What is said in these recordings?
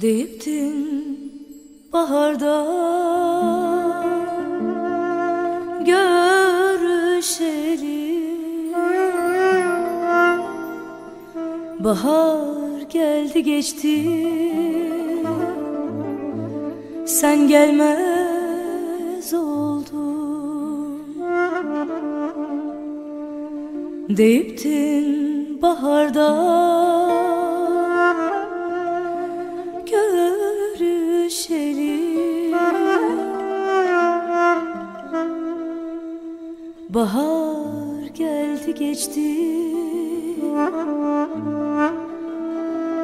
Deyiptin baharda görüşelim. Bahar geldi geçti, sen gelmez oldun. Deyiptin baharda görüşelim. Bahar geldi geçti,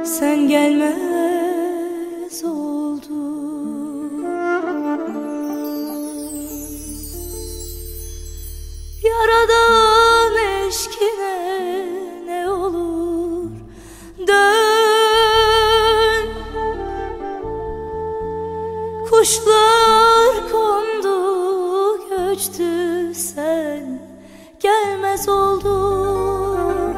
sen gelmez oldun. Yaradan eşkine ne olur dön. Kuşlar kondu göçtü, sen gelmez oldun.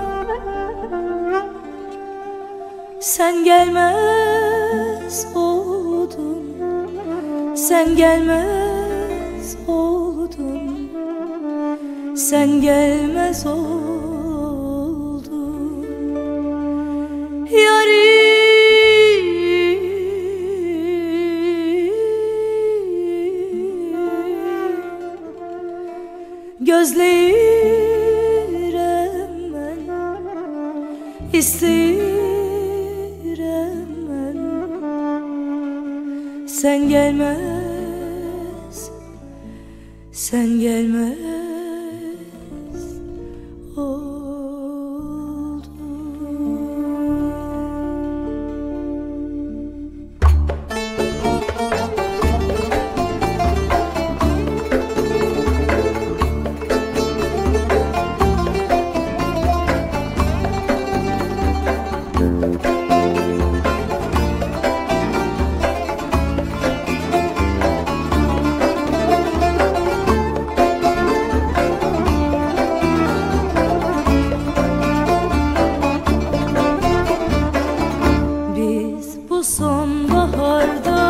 Sen gelmez oldun, sen gelmez oldun, sen gelmez oldun. Yarim gözleyirem ben, isteyirem ben. Sen gelmez, sen gelmez oldun. Sonbaharda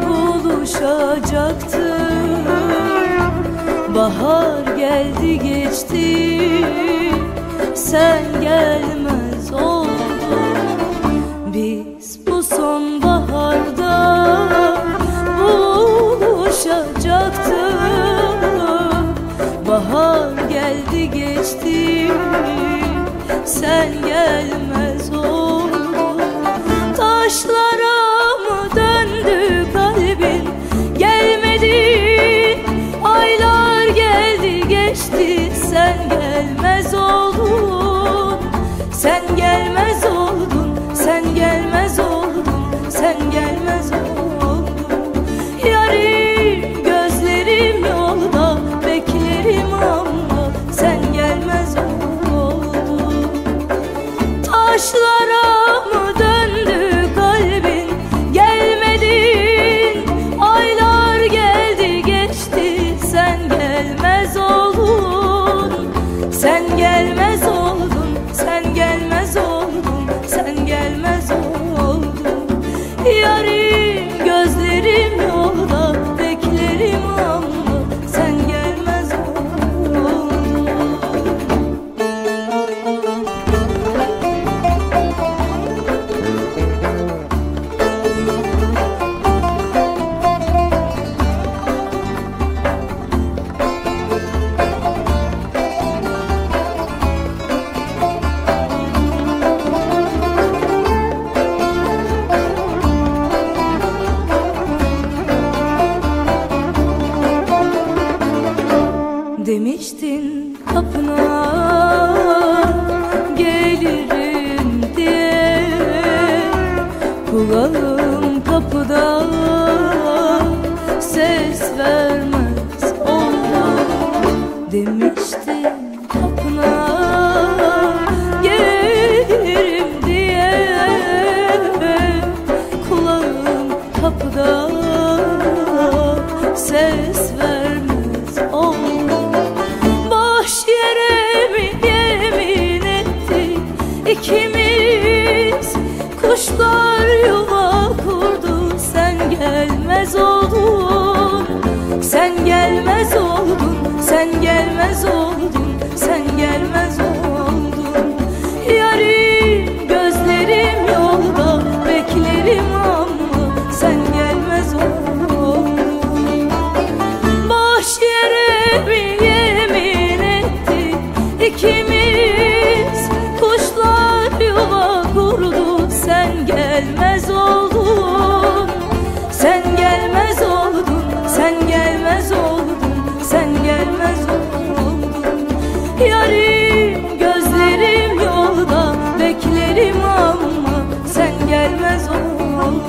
buluşacaktık. Bahar geldi geçti, sen gelmez oldun. Biz bu sonbaharda buluşacaktık. Bahar geldi geçti, sen gelmez oldun. Taşlara mı döndü kalbin, gelmedi. Aylar geldi geçti, sen gelmez oldun. Sen gelmez oldun, sen gelmez oldun, sen gelmez oldun. Yarim gözlerim yolda, beklerim ama sen gelmez oldun. Taşlara mı sen gelmez oldun, sen gelmez oldun, sen gelmez oldun. Yarim gözlerim yolda, beklerim ama sen gelmez oldun. Demiştin kapına gelirim diye, kulağım kapıda ses vermez oldu. Demiştin kapına gelirim diye, kulağım kapıda ses vermez oldu. Boş yere mi yemin ettik ikimiz, kuşlar gelmez oldun, sen gelmez oldun. Yarim gözlerim yolda beklerim ama sen gelmez oldun. Boş yere bir yemin ettik ikimiz, kuşlar yuva kurdu, sen gelmez oldun. Sen gelmez oldun, sen gelmez oldun, sen gelmez oldun. Yarim gözlerim yolda beklerim ama sen gelmez oldun.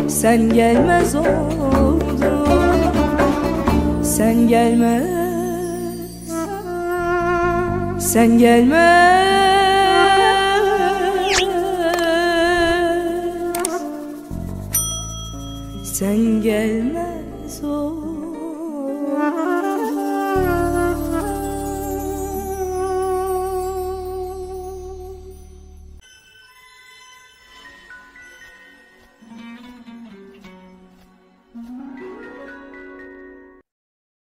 Sen gelmez oldun, sen gelmez, sen gelmez, sen gelmez.